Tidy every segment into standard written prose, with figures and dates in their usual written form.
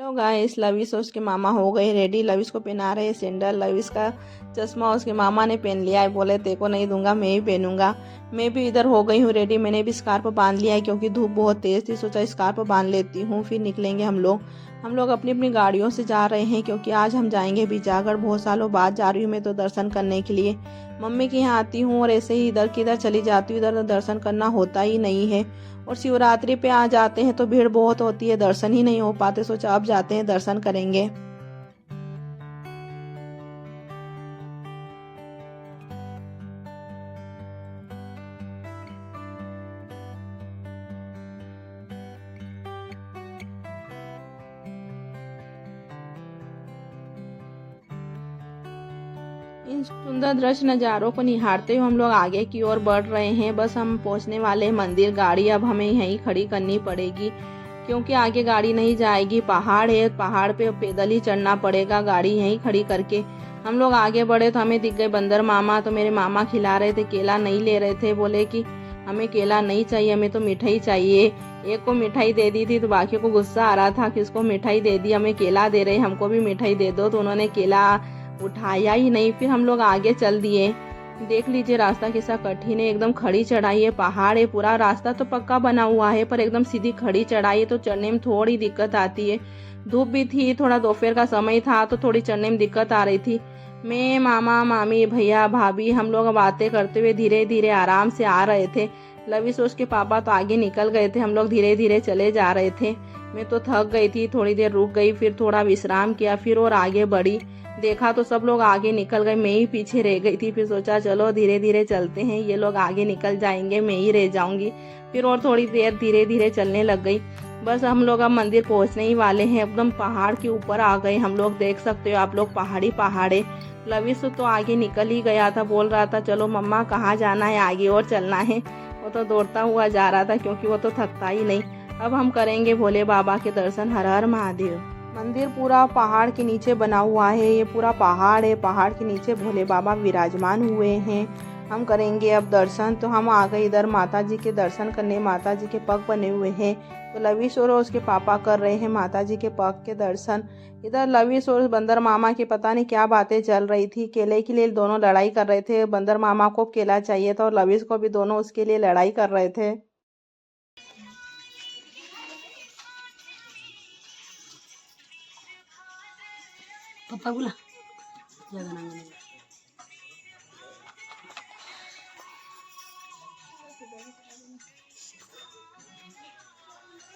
Hello guys, lavish और उसके मामा हो गए रेडी। लविश को पहना रहे सैंडल। लविश का चश्मा उसके मामा ने पहन लिया है। बोले तेको नहीं दूंगा, मैं ही पहनूंगा। मैं भी इधर हो गई हूँ रेडी। मैंने भी स्कार्फ बांध लिया है क्योंकि धूप बहुत तेज थी। सोचा स्कार्फ बांध लेती हूँ, फिर निकलेंगे हम लोग। अपनी अपनी गाड़ियों से जा रहे हैं क्योंकि आज हम जाएंगे बीजागढ़। बहुत सालों बाद जा रही हूँ मैं तो दर्शन करने के लिए। मम्मी के यहाँ आती हूँ और ऐसे ही इधर की इधर चली जाती हूँ। इधर तो दर्शन करना होता ही नहीं है। और शिवरात्रि पे आ जाते हैं तो भीड़ बहुत होती है, दर्शन ही नहीं हो पाते। सोचा अब जाते हैं, दर्शन करेंगे। इन सुंदर दृश्य नज़ारों को निहारते हुए हम लोग आगे की ओर बढ़ रहे हैं। बस हम पहुंचने वाले हैं मंदिर। गाड़ी अब हमें यहीं खड़ी करनी पड़ेगी क्योंकि आगे गाड़ी नहीं जाएगी। पहाड़ है, पहाड़ पे पैदल ही चढ़ना पड़ेगा। गाड़ी यहीं खड़ी करके हम लोग आगे बढ़े तो हमें दिख गए बंदर मामा। तो मेरे मामा खिला रहे थे, केला नहीं ले रहे थे। बोले कि हमें केला नहीं चाहिए, हमें तो मिठाई चाहिए। एक को मिठाई दे दी थी तो बाकी को गुस्सा आ रहा था कि इसको मिठाई दे दी, हमें केला दे रहे, हमको भी मिठाई दे दो। तो उन्होंने केला उठाया ही नहीं। फिर हम लोग आगे चल दिए। देख लीजिए रास्ता कैसा कठिन है, एकदम खड़ी चढ़ाई है, पहाड़ है। पूरा रास्ता तो पक्का बना हुआ है पर एकदम सीधी खड़ी चढ़ाई है तो चढ़ने में थोड़ी दिक्कत आती है। धूप भी थी, थोड़ा दोपहर का समय था तो थोड़ी चढ़ने में दिक्कत आ रही थी। मैं, मामा, मामी, भैया, भाभी हम लोग बातें करते हुए धीरे धीरे आराम से आ रहे थे। लविश उसके पापा तो आगे निकल गए थे। हम लोग धीरे धीरे चले जा रहे थे। मैं तो थक गई थी, थोड़ी देर रुक गई, फिर थोड़ा विश्राम किया, फिर और आगे बढ़ी। देखा तो सब लोग आगे निकल गए, मैं ही पीछे रह गई थी। फिर सोचा चलो धीरे धीरे चलते हैं, ये लोग आगे निकल जाएंगे, मैं ही रह जाऊंगी। फिर और थोड़ी देर धीरे धीरे चलने लग गई। बस हम लोग अब मंदिर पहुंचने ही वाले हैं। एकदम पहाड़ के ऊपर आ गए हम लोग। देख सकते हो आप लोग, पहाड़ी पहाड़े। लविश तो आगे निकल ही गया था, बोल रहा था चलो मम्मा कहाँ जाना है, आगे और चलना है। वो तो दौड़ता हुआ जा रहा था क्योंकि वो तो थकता ही नहीं। अब हम करेंगे भोले बाबा के दर्शन। हर हर महादेव। मंदिर पूरा पहाड़ के नीचे बना हुआ है। ये पूरा पहाड़ है, पहाड़ के नीचे भोले बाबा विराजमान हुए हैं। हम करेंगे अब दर्शन। तो हम आ गए इधर माता जी के दर्शन करने। माता जी के पग बने हुए हैं तो लविश और उसके पापा कर रहे हैं माता जी के पग के दर्शन। इधर लविश और बंदर मामा की पता नहीं क्या बातें चल रही थी। केले के लिए दोनों लड़ाई कर रहे थे। बंदर मामा को केला चाहिए था और लविश को भी, दोनों उसके लिए लड़ाई कर रहे थे। पापा बोला ज्यादा ना बोलेगा।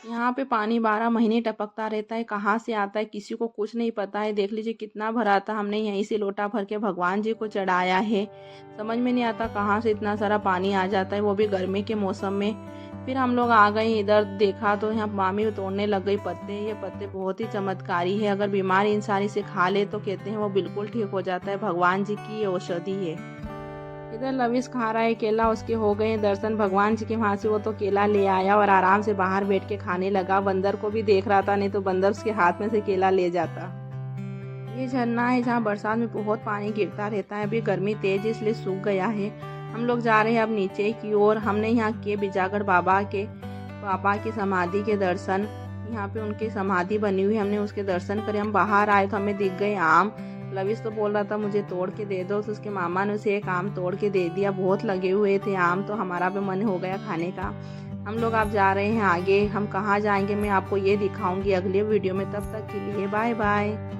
यहाँ पे पानी 12 महीने टपकता रहता है। कहाँ से आता है किसी को कुछ नहीं पता है। देख लीजिए कितना भरा था। हमने यहीं से लोटा भर के भगवान जी को चढ़ाया है। समझ में नहीं आता कहाँ से इतना सारा पानी आ जाता है, वो भी गर्मी के मौसम में। फिर हम लोग आ गए इधर। देखा तो यहाँ मामी तोड़ने लग गई पत्ते। ये पत्ते बहुत ही चमत्कारी है। अगर बीमार इंसान इसे खा ले तो कहते हैं वो बिल्कुल ठीक हो जाता है। भगवान जी की ये औषधि है। इधर लविश खा रहा है केला। उसके हो गए दर्शन भगवान जी के। वहां से वो तो केला ले आया और आराम से बाहर बैठ के खाने लगा। बंदर को भी देख रहा था, नहीं तो बंदर उसके हाथ में से केला ले जाता। ये झरना है जहाँ बरसात में बहुत पानी गिरता रहता है। अभी गर्मी तेज है इसलिए सूख गया है। हम लोग जा रहे हैं अब नीचे की ओर। हमने यहाँ किए बीजागढ़ बाबा के पापा की समाधि के दर्शन। यहाँ पे उनकी समाधि बनी हुई, हमने उसके दर्शन करे। हम बाहर आए तो हमें दिख गए आम। लविश तो बोल रहा था मुझे तोड़ के दे दो, तो उसके मामा ने उसे एक आम तोड़ के दे दिया। बहुत लगे हुए थे आम तो हमारा भी मन हो गया खाने का। हम लोग अब जा रहे हैं आगे। हम कहाँ जाएंगे मैं आपको ये दिखाऊंगी अगले वीडियो में। तब तक के लिए बाय बाय।